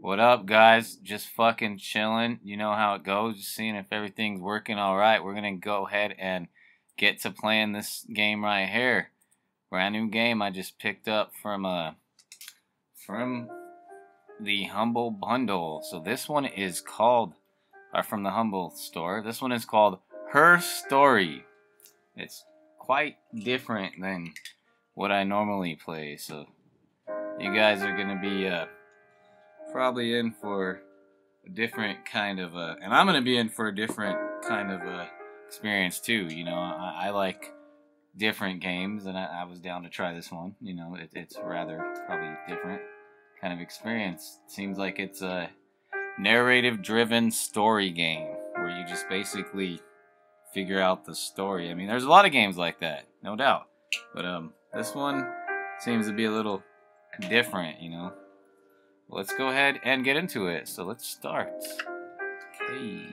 What up, guys? Just fucking chilling. You know how it goes. Just seeing if everything's working all right. We're gonna go ahead and get to playing this game right here. Brand new game I just picked up from the Humble Bundle. So this one is called, or from the Humble store. This one is called Her Story. It's quite different than what I normally play. So you guys are gonna be probably in for a different kind of and I'm gonna be in for a different kind of experience too. You know, I like different games, and I was down to try this one. You know, it's rather probably different kind of experience. Seems like it's a narrative-driven story game where you just basically figure out the story. I mean, there's a lot of games like that, no doubt, but this one seems to be a little different. You know. Let's go ahead and get into it. So let's start. Okay.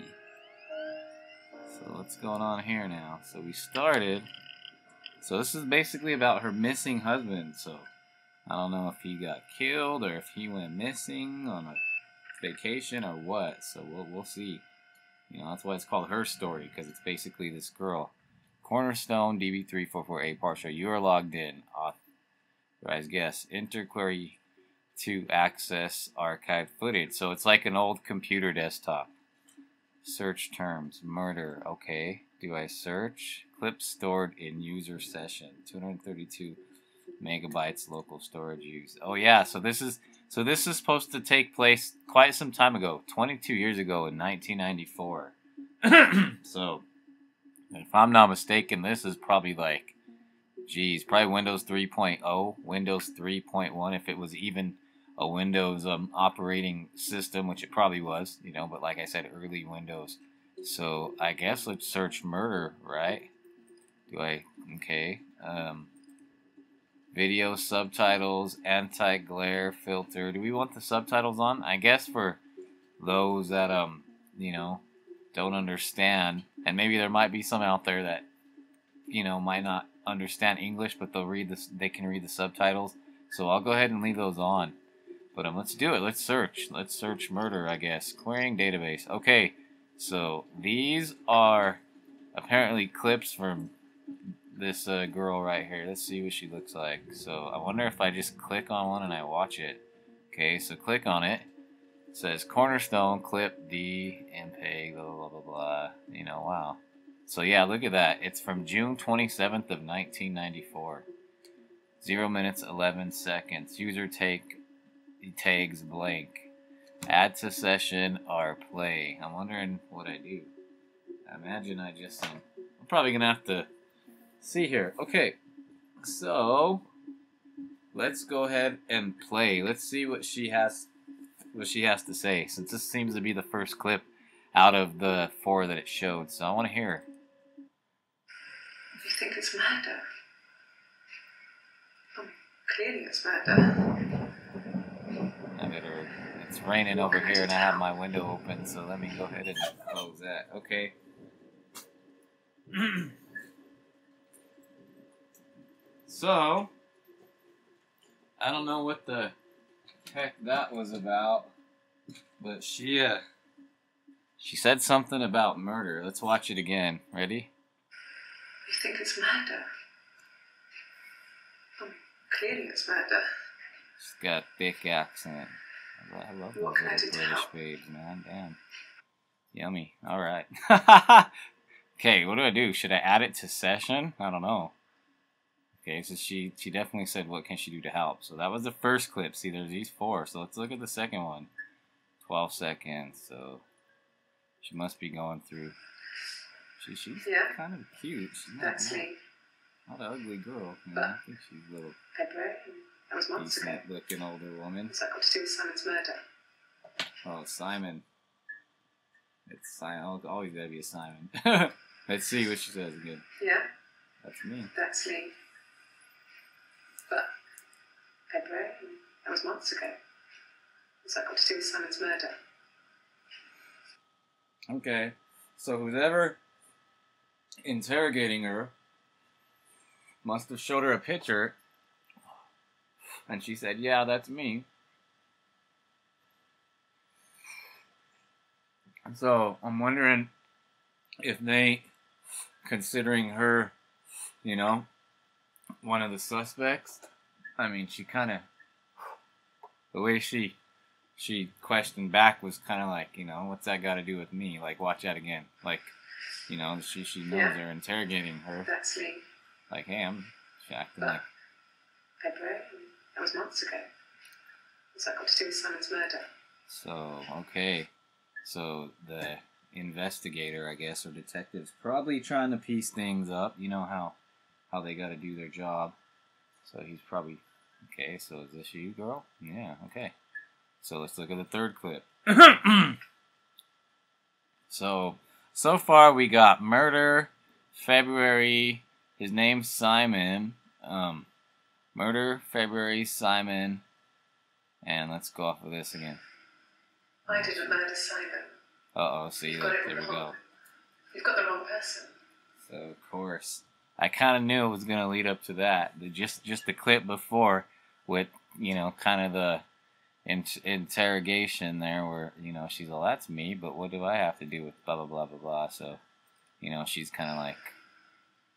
So what's going on here now? So we started. So this is basically about her missing husband. So I don't know if he got killed or if he went missing on a vacation or what. So we'll see. You know, that's why it's called Her Story, because it's basically this girl. Cornerstone DB3448 partial. You are logged in. Authorized guess. Enter query to access archived footage. So it's like an old computer desktop. Search terms. Murder. Okay. Do I search? Clips stored in user session. 232 megabytes local storage use. Oh yeah, so this is supposed to take place quite some time ago. 22 years ago in 1994. So if I'm not mistaken, this is probably like, geez, probably Windows 3.0, Windows 3.1, if it was even a Windows operating system, which it probably was, you know, but like I said, early Windows. So I guess let's search murder, right? Okay. Video subtitles, anti-glare filter. Do we want the subtitles on? I guess for those that, you know, don't understand, and maybe there might be some out there that, you know, might not understand English, but they can read the subtitles. So I'll go ahead and leave those on. But let's do it. Let's search. Let's search murder, I guess. Querying database. Okay, so these are apparently clips from this girl right here. Let's see what she looks like. So I wonder if I just click on one and I watch it. Okay, so click on it. It says Cornerstone clip D MPEG, blah, blah, blah, blah. You know, wow. So yeah, look at that. It's from June 27th of 1994. 0 minutes, 11 seconds. User tags blank. Add to session or play. I'm wondering what I do. I imagine I just I'm probably gonna have to see here. Okay, so let's go ahead and play. Let's see what she has to say, since this seems to be the first clip out of the 4 that it showed. So I want to hear her. You think it's murder? Clearly it's murder. It's raining over here and I have my window open, so let me go ahead and close that. Okay. So, I don't know what the heck that was about, but she said something about murder. Let's watch it again. Ready? You think it's murder? Clearly it's murder. She's got a thick accent. I love those little British babes, man. Damn. Yummy. Alright. Okay, what do I do? Should I add it to session? I don't know. Okay, so she definitely said what can she do to help. So that was the first clip. See, there's these 4. So let's look at the second one. 12 seconds. So she must be going through. She's kind of cute. She's not an ugly girl. You know? I think she's a little decent looking older woman. What's that got to do with Simon's murder? Oh, Simon. It's Simon. Oh, always gotta be a Simon. Let's see what she says again. Yeah? That's me. That's me. But February, that was months ago. What's that got to do with Simon's murder? Okay. So who's ever interrogating her must have showed her a picture, and she said, yeah, that's me. So I'm wondering if they, considering her, you know, one of the suspects. I mean, she kind of, the way she questioned back was kind of like, you know, what's that got to do with me? Like, watch that again. Like, you know, she knows they're interrogating her. That's me. Like, hey, I'm acting like. February. That was months ago. What's that got to do with Simon's murder? So, okay. So the investigator, I guess, or detective's probably trying to piece things up. You know how they got to do their job. So he's probably, okay, so is this you, girl? Yeah, okay. So let's look at the third clip. So far we got murder, February, his name's Simon, murder, February, Simon, and let's go off of this again. I didn't murder Simon. Uh-oh, see, there we go. You've got the wrong person. So, of course, I kind of knew it was going to lead up to that. Just the clip before with, you know, kind of the interrogation there where, you know, she's all, that's me, but what do I have to do with blah, blah, blah, blah, blah. So, you know, she's kind of like...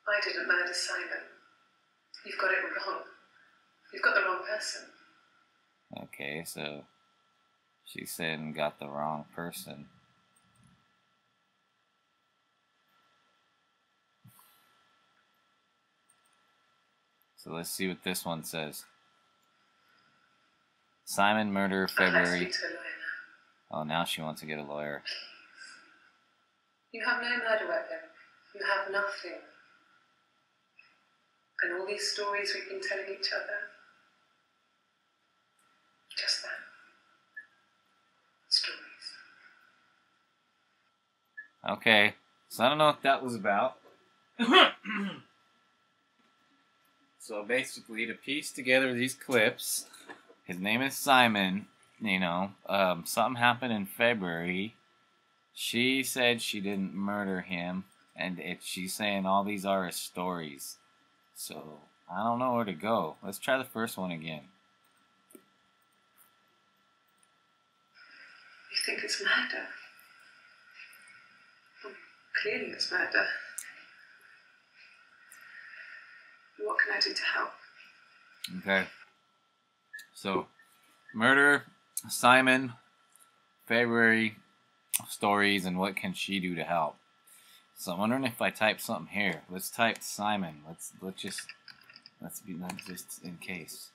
I didn't murder Simon. You've got it wrong. You've got the wrong person. Okay, so she said and got the wrong person. So let's see what this one says. Simon murder February. Oh, now she wants to get a lawyer. You have no murder weapon. You have nothing. And all these stories we've been telling each other. Just that. Stories. Okay, so I don't know what that was about. So basically, to piece together these clips, his name is Simon, you know, something happened in February. She said she didn't murder him, and she's saying all these are his stories. So, I don't know where to go. Let's try the first one again. You think it's murder? Well, clearly it's murder. What can I do to help? Okay. So, murder, Simon, February, stories, and what can she do to help? So I'm wondering if I type something here. Let's type Simon. Let's just in case.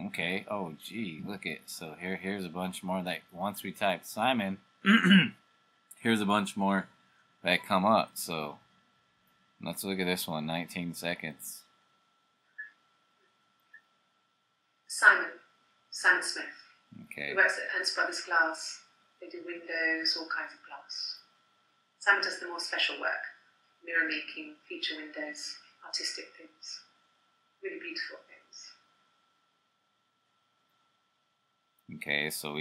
Okay. Oh, gee, look it. So here's a bunch more that once we type Simon, here's a bunch more that come up. So let's look at this one. 19 seconds. Simon Smith. Okay. He works at Hans Brothers Glass. They do windows, all kinds of glass. Simon does the more special work. Mirror making, feature windows, artistic things. Really beautiful things. Okay, so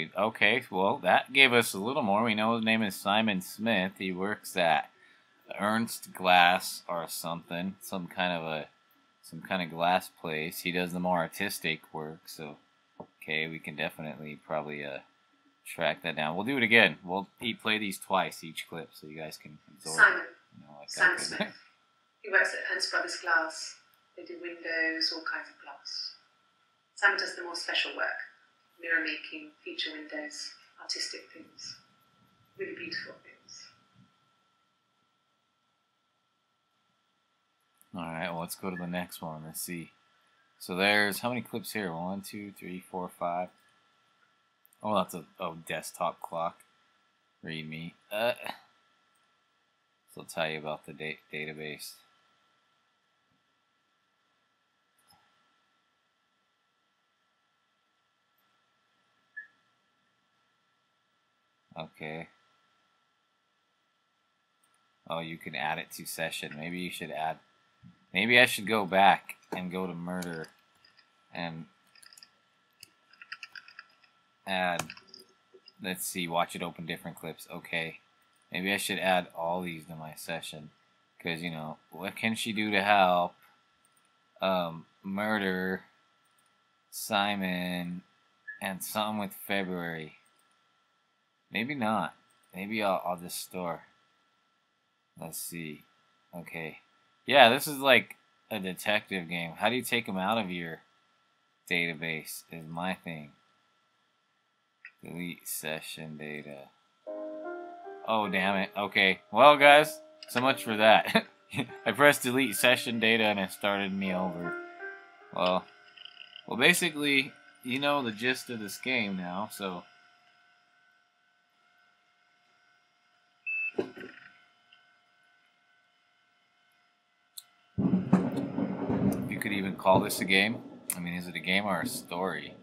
well, that gave us a little more. We know his name is Simon Smith. He works at Ernst Glass or something, some kind of glass place. He does the more artistic work, so okay, we can definitely probably track that down. We'll do it again. We'll play these twice each clip, so you guys can absorb. Simon. You know, like Simon Smith. He works at Hans Brothers Glass. They do windows, all kinds of glass. Simon does the more special work. Mirror making, feature windows, artistic things. Really beautiful things. Alright, well, let's go to the next one. Let's see. So there's, how many clips here? 1, 2, 3, 4, 5. Oh, that's a desktop clock. Read me. So I'll tell you about the database. Okay. Oh, you can add it to session. Maybe you should add. Maybe I should go back and go to murder and add. Let's see. Watch it open different clips. Okay. Maybe I should add all these to my session. Because, you know, what can she do to help? Murder, Simon, and something with February. Maybe not. maybe I'll just store. Let's see. Okay. Yeah, this is like a detective game. How do you take them out of your database is my thing. Delete session data. Oh, damn it. Okay. Well, guys, so much for that. I pressed delete session data and it started me over. Well, basically, you know the gist of this game now, so... You could even call this a game. I mean, is it a game or a story?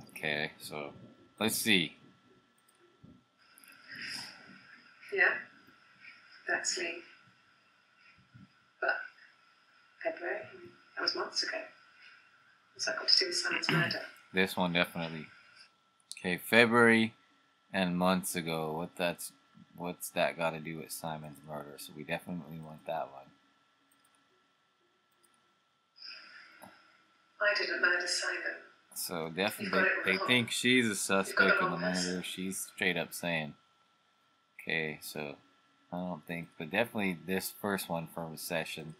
Okay, so let's see. Yeah, that's me. But February, that was months ago. What's that got to do with Simon's murder? This one definitely. Okay, February and months ago. What's that got to do with Simon's murder? So we definitely want that one. I didn't murder Simon. So definitely they think she's a suspect in the murder. She's straight up saying. Okay, so I don't think, but definitely this first one from the session,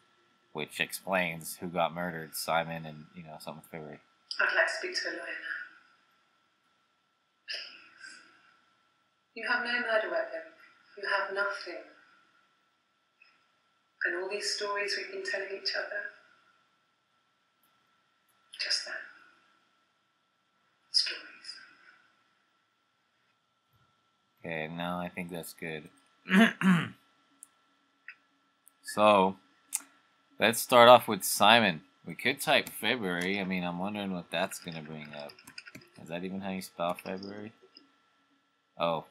which explains who got murdered, Simon and, you know, something with February. I'd like to speak to a lawyer now. Please. You have no murder weapon. You have nothing. And all these stories we've been telling each other, just that. Stories. Okay, now I think that's good. So, let's start off with Simon. We could type February. I mean, I'm wondering what that's going to bring up. Is that even how you spell February? Oh,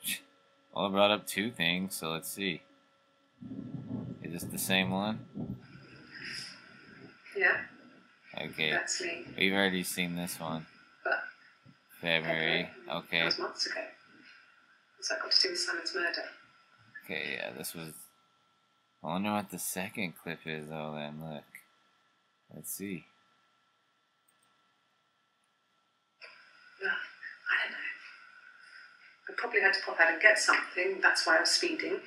well, it brought up two things, so let's see. Is this the same one? Yeah. Okay. That's me. We've already seen this one. But February. Okay. That was months ago. What's that got to do with Simon's murder? Okay, yeah, this was... I wonder what the second clip is, though, then. Look. Let's see. Well, I don't know. I probably had to pop out and get something. That's why I was speeding.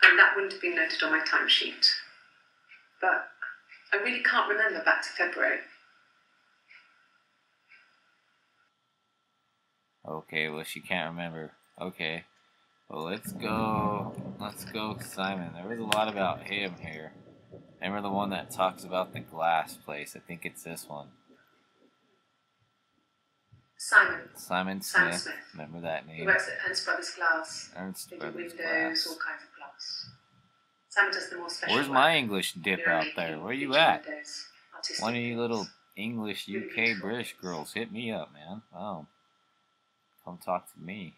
And that wouldn't have been noted on my timesheet. But I really can't remember back to February. Okay, well, she can't remember. Okay. Well, let's go Simon. There was a lot about him here. Remember the one that talks about the glass place? I think it's this one. Simon Smith. Remember that name? He works at Ernst Brothers Glass. Ernst they Brothers do windows, Glass. all kinds of glass. Simon does the more special Where's work. my English dip out there? Where you at? Windows, One of you little English UK British girls, hit me up, man. Wow. Come talk to me.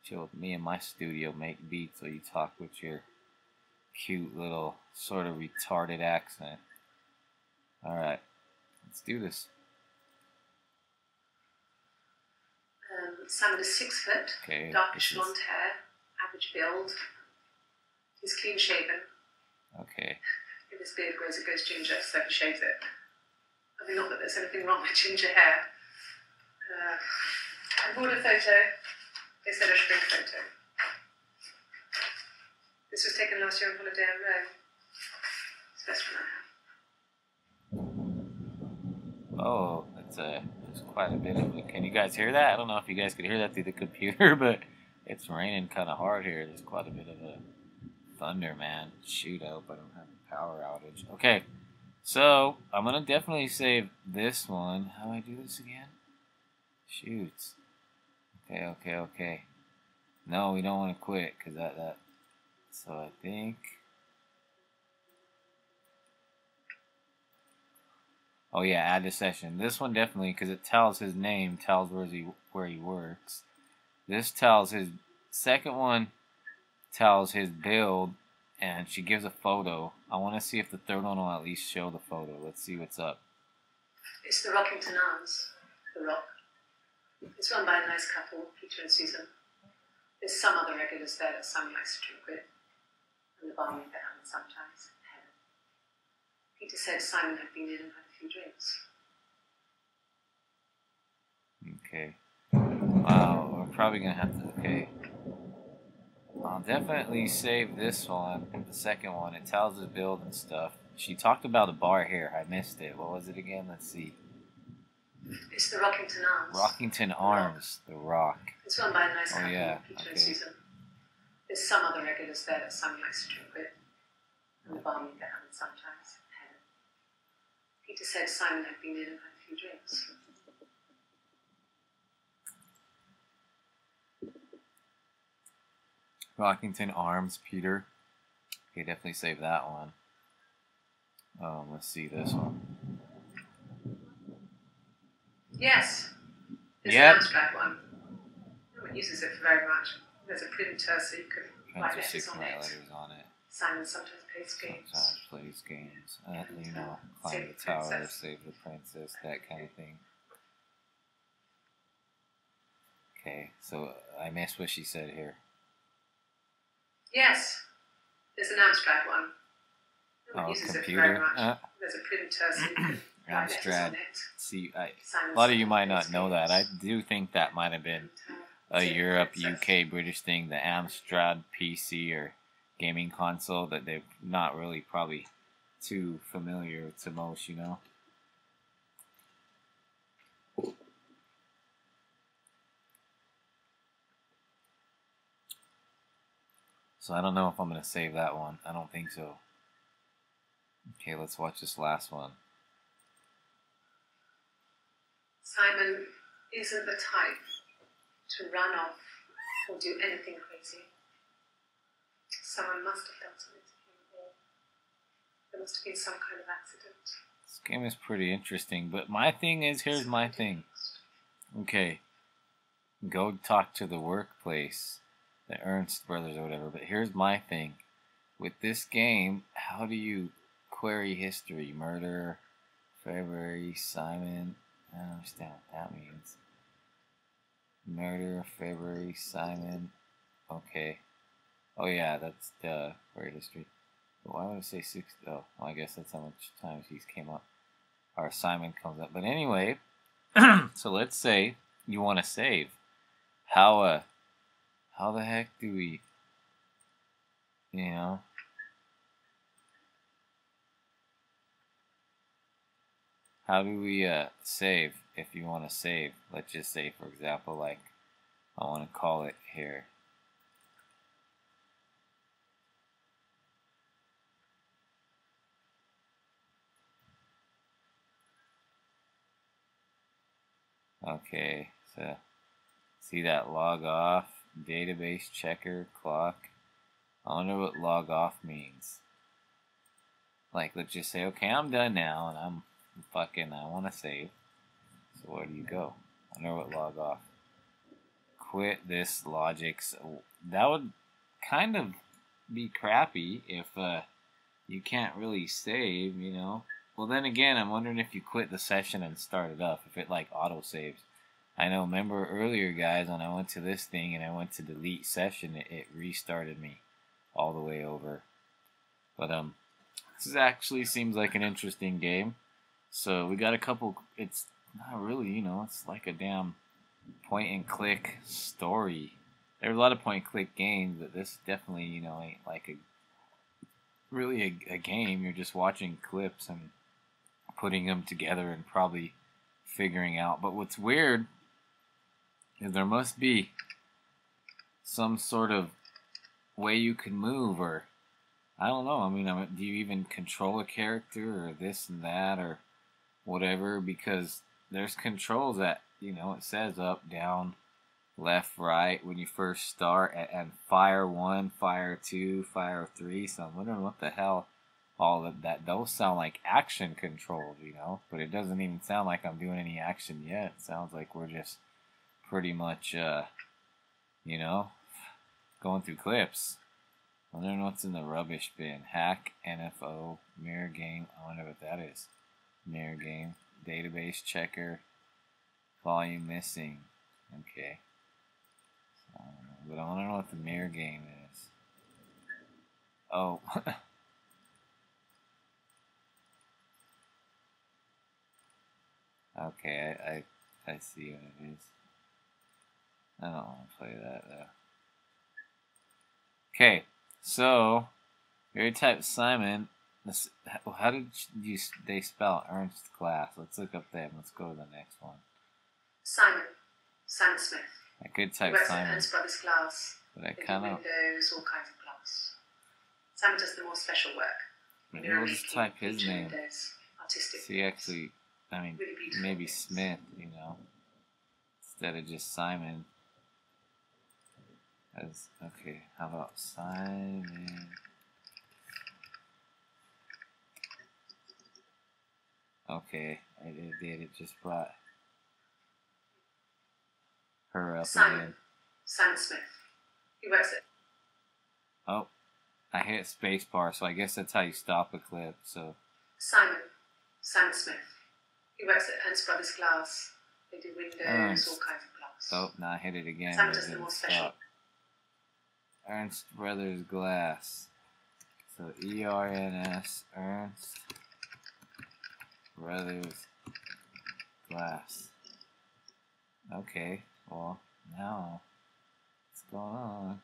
Chill with me in my studio, make beats while you talk with your cute little sort of retarded accent. Alright, let's do this. Simon is 6 foot, Okay, darkish blonde hair, average build. He's clean shaven. Okay. If his beard grows, it goes ginger, so he shaves it. I mean, not that there's anything wrong with ginger hair. I bought a photo. They said I should bring a photo. This was taken last year on holiday in Rome. It's the best one I have. Oh, there's quite a bit of it. Can you guys hear that? I don't know if you guys could hear that through the computer, but it's raining kind of hard here. There's quite a bit of a thunder, man. Shoot, I hope I don't have a power outage. Okay, so I'm going to definitely save this one. How do I do this again? Shoots. Okay. No, we don't want to quit, because that... So I think... Oh yeah, add to session. This one definitely, because it tells his name, tells where he works. This tells his... Second one tells his build, and she gives a photo. I want to see if the third one will at least show the photo. Let's see what's up. It's the Rockington Arms. The Rock. It's run by a nice couple, Peter and Susan. There's some other regulars there that Simon likes to drink with. And the barmaid behind sometimes, Helen. Peter said Simon had been in and had a few drinks. Okay. Wow, we're probably gonna have to. Okay. I'll definitely save this one, the second one. It tells us build and stuff. She talked about a bar here. I missed it. What was it again? Let's see. It's the Rockington Arms. Rockington Arms, the Rock. It's run by a nice couple, yeah. Peter and Susan. There's some other regulars there that Sam likes to drink with, and the barmaid they have sometimes. Helen. Peter said Simon had been in and had a few drinks. Rockington Arms, Peter. Okay, definitely save that one. Let's see this one. Yes. There's Yep. an abstract one. No one uses it very much. There's a printer so you can write letters on it. Simon sometimes plays games. Sometimes plays games. You know, climb the tower, save the princess, that kind of thing. Okay, so I missed what she said here. Yes. There's an abstract one. No one uses computer. it very much. There's a printer so you can write letters on it. See, a lot of you might not know that. I do think that might have been a Europe, UK, British thing, the Amstrad PC or gaming console that they're not really probably too familiar to most, you know. So I don't know if I'm going to save that one. I don't think so. Okay, let's watch this last one. Simon isn't the type to run off or do anything crazy. Someone must have done something to him, or there must have been some kind of accident. This game is pretty interesting, but my thing is, here's my thing. Okay, go talk to the workplace, the Ernst brothers or whatever, but here's my thing. With this game, how do you query history? Murder, February, Simon. I don't understand what that means. Murder, February, Simon. Okay. Oh yeah, that's the query history. But why would I say 6? Oh, well, I guess that's how much times he's came up. Or Simon comes up. But anyway, so let's say you want to save. How the heck do we, you know? How do we save if you want to save? Let's just say, for example, like, I want to call it here. Okay, so see that log off, database checker, clock. I wonder what log off means. Like, let's just say, okay, I'm done now, and I want to save. So where do you go? I wonder what log off. Quit this logic. So that would kind of be crappy if you can't really save, you know. Well, then again, I'm wondering if you quit the session and start it up, if it like auto saves. I know, remember earlier, guys, when I went to this thing and I went to delete session, it restarted me all the way over. But this actually seems like an interesting game. So we got a couple. It's not really, you know, it's like a damn point and click story. There's a lot of point and click games, but this definitely, you know, ain't like a game. You're just watching clips and putting them together and probably figuring out. But what's weird is there must be some sort of way you can move, or I don't know. I mean, do you even control a character or this and that or whatever? Because there's controls that, you know, it says up, down, left, right when you first start, and fire 1, fire 2, fire 3. So I'm wondering what the hell all of that. Those sound like action controls, you know, but it doesn't even sound like I'm doing any action yet. It sounds like we're just pretty much, you know, going through clips. I wonder what's in the rubbish bin. Hack, NFO, mirror game. I wonder what that is. Mirror game, database checker, volume missing. Okay. But I want to know what the mirror game is. Oh. Okay, I see what it is. I don't want to play that though. Okay, so you type Simon. How did they spell Ernst Glass? Let's look up them. Let's go to the next one. Simon Smith. I could type Simon. Ernst Brothers glass. But I kind of. Windows, all kinds of glass. Simon does the more special work. Maybe we'll just type his name. Artistic. See, actually, I mean, really maybe things. Smith, you know, instead of just Simon. Okay, how about Simon? Okay, I did. It just brought her up again. Simon Smith. He works at. Oh, I hit spacebar, so I guess that's how you stop a clip. So. Simon Smith. He works at Ernst Brothers Glass. They do windows, all kinds of glass. Oh, now I hit it again. Simon does the more special. Ernst Brothers Glass. So ERNS, Ernst Brothers Glass. Okay, well, now what's going on?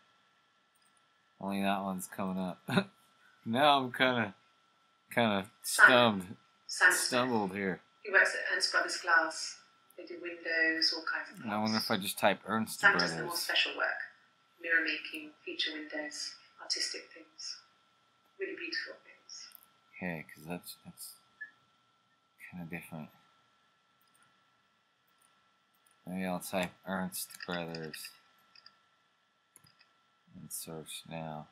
Only that one's coming up. Now I'm kind of stumbled here. He works at Ernst Brothers Glass. They do windows, all kinds of glass. I wonder if I just type Ernst Sam Brothers. Does the more special work. Mirror making, feature windows, artistic things. Really beautiful things. Okay, because that's kind of different. Maybe I'll type Ernst Brothers and search now.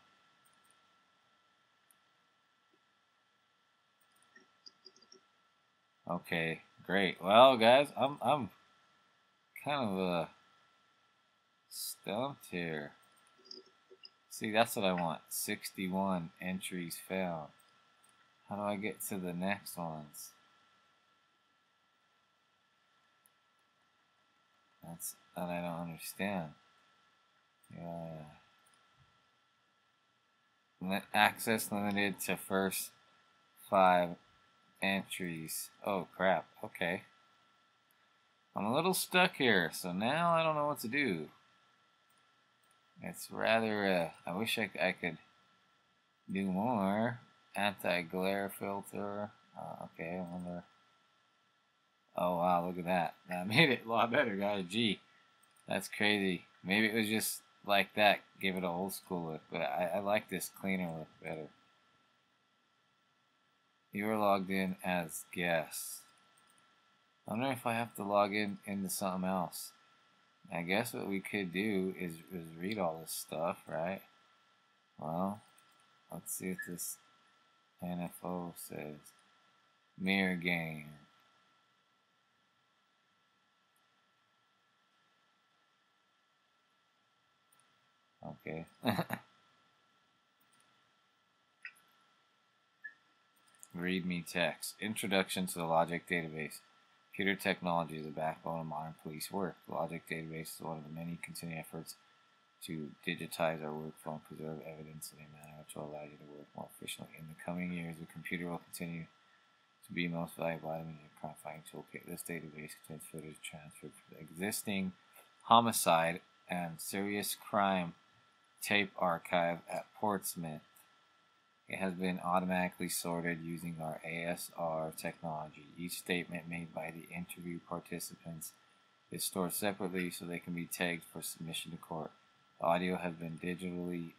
Okay, great. Well, guys, I'm kind of stumped here. See, that's what I want. 61 entries found. How do I get to the next ones? That's that I don't understand. Access limited to first 5 entries. Oh crap. Okay. I'm a little stuck here, so now I don't know what to do. It's rather, I wish I could do more. Anti-glare filter. Okay, I wonder. Oh wow, look at that. That made it a lot better, guys. Gee, that's crazy. Maybe it was just like that, give it an old school look, but I like this cleaner look better. You are logged in as guest. I wonder if I have to log in into something else. I guess what we could do is read all this stuff, right? Well, let's see what this NFO says. Mirror game. Okay. Readme text. Introduction to the Logic Database. Computer technology is the backbone of modern police work. The Logic Database is one of the many continuing efforts to digitize our workflow and preserve evidence in a manner which will allow you to work more efficiently. In the coming years, the computer will continue to be most valuable item in your crime fighting toolkit. This database contains footage transferred from the existing homicide and serious crime tape archive at Portsmouth. It has been automatically sorted using our ASR technology. Each statement made by the interview participants is stored separately so they can be tagged for submission to court. The audio has been digitally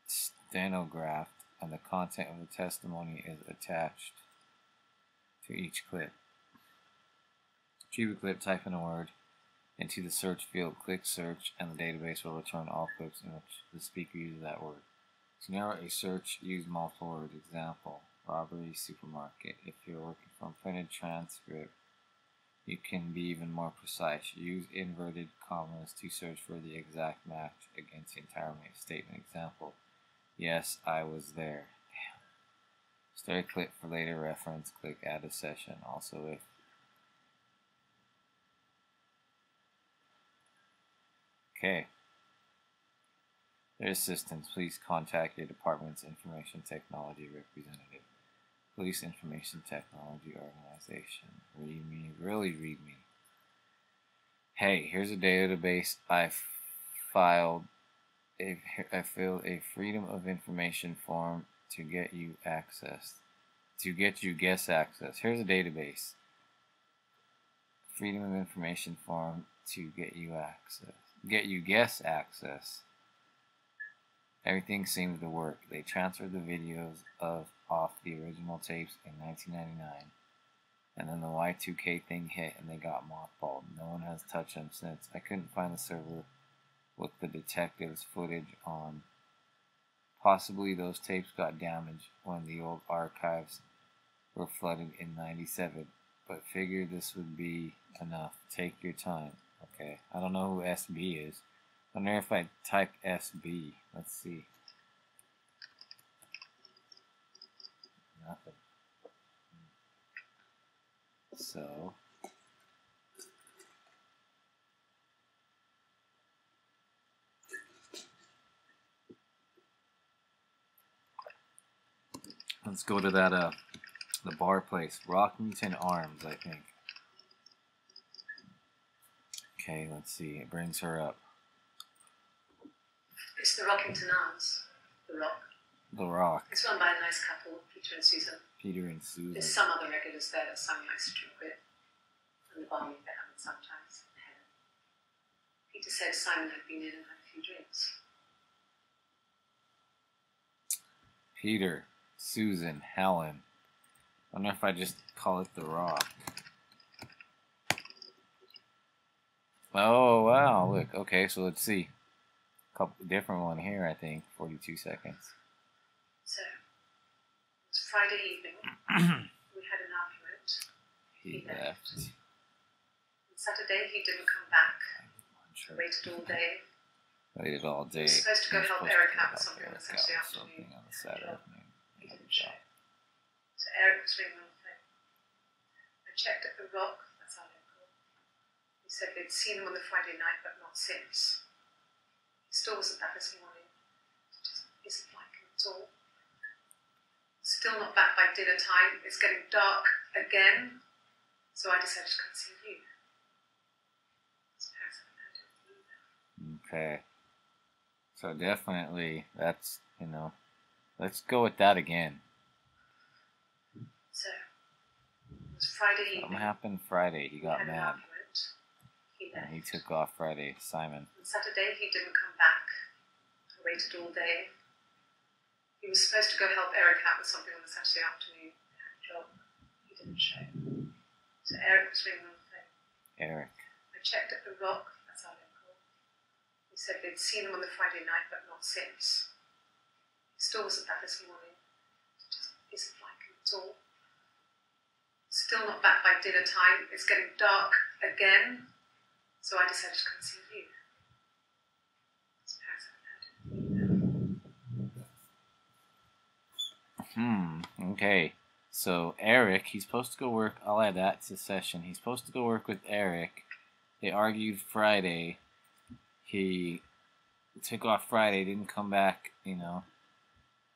stenographed, and the content of the testimony is attached to each clip. Retrieve a clip, type in a word into the search field, click search, and the database will return all clips in which the speaker uses that word. To narrow a search, use multiple words. Example, robbery, supermarket. If you're working from printed transcript, you can be even more precise. Use inverted commas to search for the exact match against the entire statement. Example, yes, I was there. Damn. Start a clip for later reference. Click add a session. Also, if okay. For assistance, please contact your department's information technology representative. Police Information Technology Organization. Read me, really read me. Hey, here's a database I filed. I filled a Freedom of Information form to get you access. To get you guest access. Here's a database. Freedom of Information form to get you access. Get you guest access. Everything seems to work. They transferred the videos off the original tapes in 1999. And then the Y2K thing hit and they got mothballed. No one has touched them since. I couldn't find the server with the detectives' footage on. Possibly those tapes got damaged when the old archives were flooded in 97. But figured this would be enough. Take your time. Okay. I don't know who SB is. I wonder if I type SB. Let's see. Nothing. So let's go to that the bar place, Rockington Arms, I think. Okay, let's see. It brings her up. It's the Rockington Arms. The Rock. The Rock. It's run by a nice couple, Peter and Susan. Peter and Susan. There's some other regulars there that Sam likes to drink with, and the barmaid they have sometimes. Peter said Simon had been in and had a few drinks. Peter, Susan, Helen. I wonder if I just call it The Rock. Oh, wow, look. Okay, so let's see. A couple different one here, I think. 42 seconds. So, it was Friday evening. We had an argument. He left. On Saturday, he didn't come back. I waited all day. Waited all day. He was supposed to go help Eric out with something on the Saturday afternoon. He didn't show. So Eric was ringing on the phone. I checked at the Rock, that's our local. He said they'd seen him on the Friday night, but not since. He still wasn't back this morning. It just isn't like him at all. Still not back by dinner time. It's getting dark again. So I decided to come see you. His parents haven't heard it either. Okay. So definitely, that's, you know, let's go with that again. So, it was Friday evening. Something happened Friday. He got mad. He left. And he took off Friday. Simon. On Saturday, he didn't come back. I waited all day. He was supposed to go help Eric out with something on the Saturday afternoon. He had a job. He didn't show. So Eric was ringing on the phone. Eric. I checked at the Rock, that's our local. He said they'd seen him on the Friday night, but not since. He still wasn't back this morning. It just isn't like him at all. Still not back by dinner time. It's getting dark again. So I decided to come see you. His parents haven't heard it either. Okay. So Eric, he's supposed to go work. I'll add that to the session. He's supposed to go work with Eric. They argued Friday. He took off Friday, didn't come back, you know.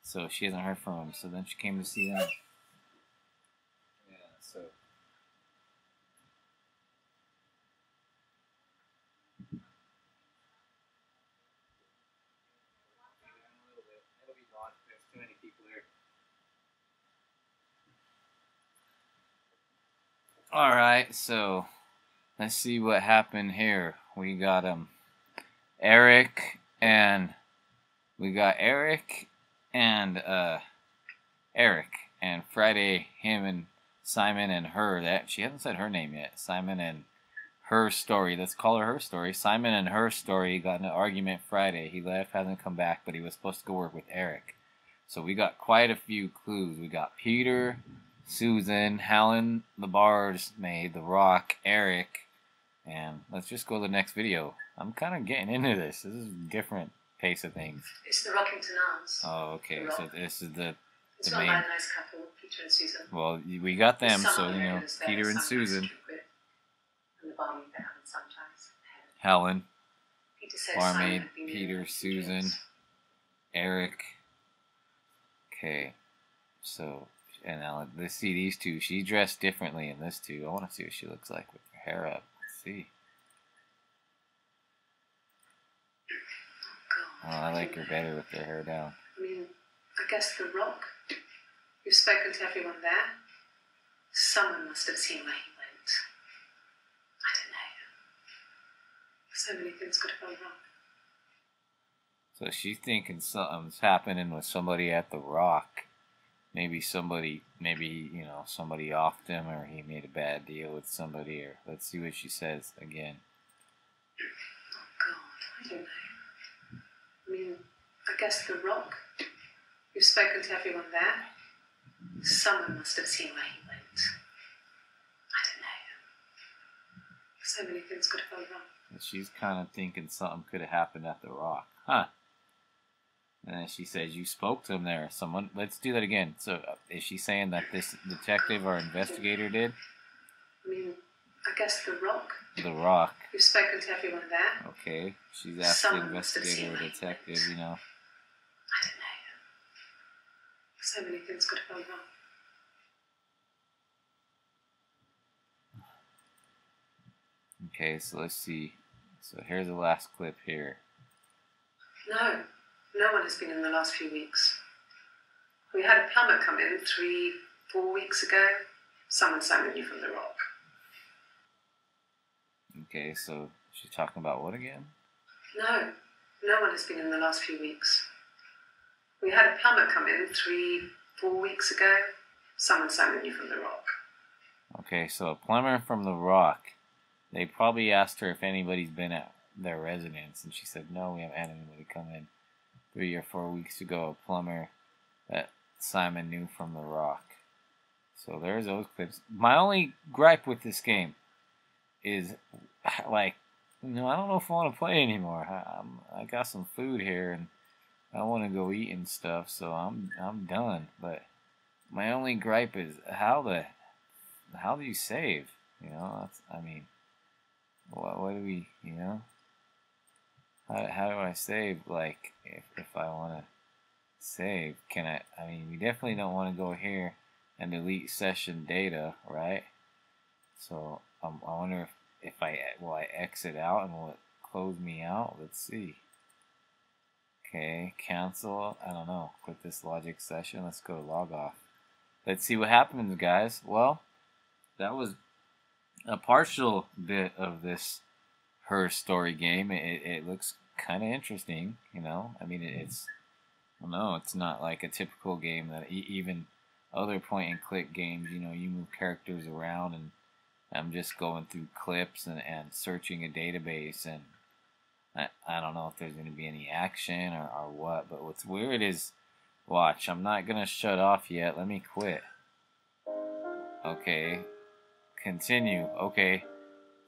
So she hasn't heard from him. So then she came to see them. Yeah, so. It'll be gone. There's too many people here. Alright, so let's see what happened here. We got Eric and Friday, him and Simon and her. That she hasn't said her name yet. Simon and her story. Let's call her her story. Simon and her story got in an argument Friday. He left, hasn't come back, but he was supposed to go work with Eric. So we got quite a few clues. We got Peter, Susan, Helen, the bars maid, the Rock, Eric, and let's just go to the next video. I'm kind of getting into this. This is a different pace of things. It's the Rockington Arms. Oh, okay. So this is the It's run main. by a nice couple, Peter and Susan. Well, we got them, There's some so other you know, regulars there Peter that and Sam likes to Susan, drink with, and the barmaid they have sometimes. Helen, Peter said Simon barmaid, had been in Peter, and had Susan, drinks. Eric. Okay, so and now let's see these two. She's dressed differently in this too. I want to see what she looks like with her hair up. Let's see. I like her better with her hair down. I mean, I guess the Rock. You've spoken to everyone there. Someone must have seen where he went. I don't know. So many things could have gone wrong. So she's thinking something's happening with somebody at the Rock. Maybe somebody offed him, or he made a bad deal with somebody, or let's see what she says again. Oh God, I don't know. I mean, I guess the Rock. You've spoken to everyone there. Someone must have seen where he went. I don't know. So many things could have gone wrong. And she's kind of thinking something could have happened at the Rock. Huh. And then she says, you spoke to him there. Someone, let's do that again. So, is she saying that this detective or investigator did? I mean, I guess the Rock. The Rock. You've spoken to everyone there. Okay. She's asked the investigator or detective, you know. I don't know. So many things could have gone wrong. Okay, so let's see. So here's the last clip here. No one has been in the last few weeks. We had a plumber come in 3-4 weeks ago. Someone summoned you from the Rock. Okay, so she's talking about what again? No one has been in the last few weeks. We had a plumber come in 3-4 weeks ago. Someone summoned you from the Rock. Okay, so a plumber from the Rock. They probably asked her if anybody's been at their residence, and she said, no, we haven't had anybody come in 3 or 4 weeks ago. A plumber that Simon knew from the Rock. So there's those clips. My only gripe with this game is, like, I don't know if I want to play anymore. I got some food here, and I want to go eat and stuff, so I'm done. But my only gripe is how do you save? You know, what do we, you know? How do I save? Like, if I want to save, can I mean, we definitely don't want to go here and delete session data, right? So I wonder if will I exit out and will it close me out? Let's see. Okay, cancel. I don't know. Quit this logic session. Let's go to log off. Let's see what happens, guys. Well, that was a partial bit of this Her Story game. It looks kind of interesting, you know. I mean, it's not like a typical game that even other point and click games, you know, you move characters around, and I'm just going through clips and searching a database, and I don't know if there's going to be any action or what, but what's weird is, watch, I'm not going to shut off yet. Let me quit. Okay. Continue. Okay.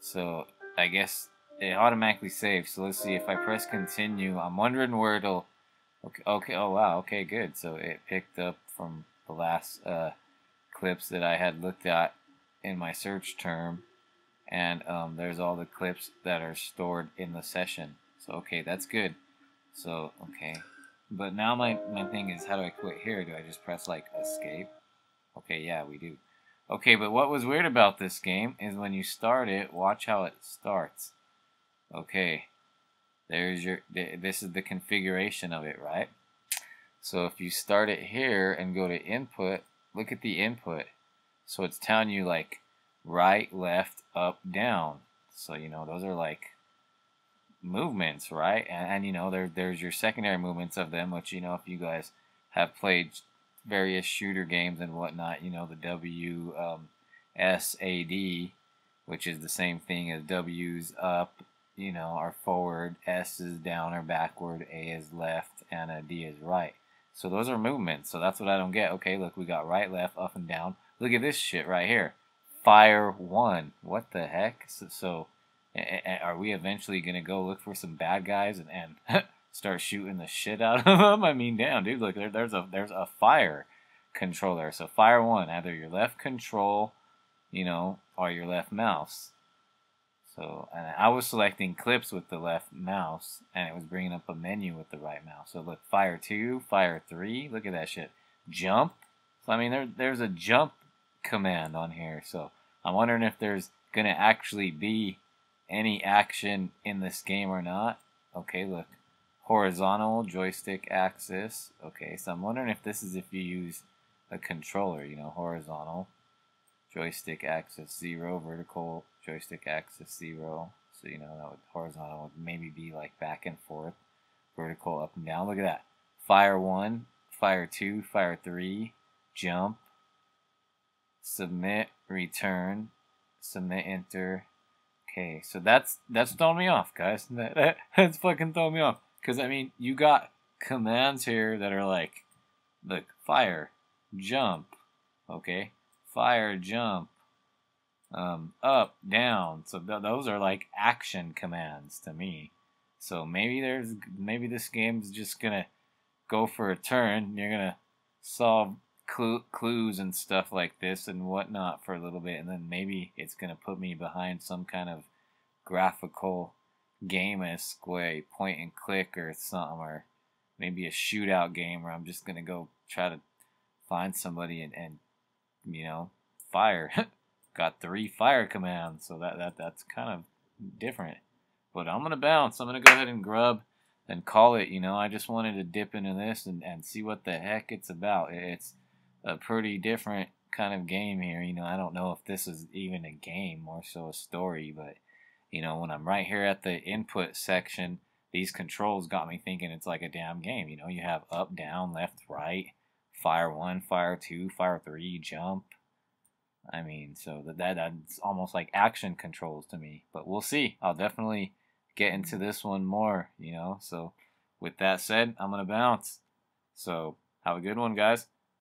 So, I guess it automatically saves. So, let's see. If I press continue, I'm wondering where it'll... Okay. Oh, wow. Okay, good. So, it picked up from the last clips that I had looked at in my search term. And there's all the clips that are stored in the session. So, okay, that's good. So, okay. But now my thing is, how do I quit here? Do I just press, like, escape? Okay, yeah, we do. Okay, but what was weird about this game is when you start it, watch how it starts. Okay, this is the configuration of it, right? So if you start it here and go to input, look at the input. So it's telling you, like, right, left, up, down. So, you know, those are like movements, right? And you know, there's your secondary movements of them, which, you know, if you guys have played various shooter games and whatnot, you know, the WSAD, which is the same thing as W's up, you know, are forward, S is down or backward, A is left, and a D is right. So those are movements. So that's what I don't get. Okay, look, we got right, left, up, and down. Look at this shit right here. Fire 1. What the heck? So are we eventually going to go look for some bad guys and start shooting the shit out of them? I mean, damn, dude, look, there's a fire controller. So fire 1, either your left control, you know, or your left mouse. So, and I was selecting clips with the left mouse, and it was bringing up a menu with the right mouse. So look, fire 2, fire 3, look at that shit. Jump. So, I mean, there's a jump command on here. So I'm wondering if there's going to actually be any action in this game or not. Okay, look. horizontal joystick axis. Okay, so I'm wondering if this is if you use a controller, you know, horizontal joystick axis 0, vertical joystick axis 0. So, you know, that would, horizontal would maybe be like back and forth, vertical up and down. Look at that. Fire 1, fire 2, fire 3, jump, submit, return, submit, enter. Okay, so that's throwing me off, guys. That's fucking throwing me off. Because, I mean, you got commands here that are like, look, fire, jump, okay? Fire, jump, up, down. So those are like action commands to me. So maybe this game's just gonna go for a turn. You're gonna solve clues and stuff like this and whatnot for a little bit, and then maybe it's gonna put me behind some kind of graphical game-esque way, point and click or something, or maybe a shootout game where I'm just gonna go try to find somebody and you know, fire. Got 3 fire commands, so that's kind of different. But I'm gonna bounce. I'm gonna go ahead and grub and call it. You know, I just wanted to dip into this and see what the heck it's about. It's a pretty different kind of game here. You know, I don't know if this is even a game, more so a story. But you know, when I'm right here at the input section, these controls got me thinking it's like a damn game. You know, you have up, down, left, right, fire 1, fire 2, fire 3, jump. I mean, so that's almost like action controls to me. But we'll see. I'll definitely get into this one more, you know. So with that said, I'm going to bounce. So have a good one, guys.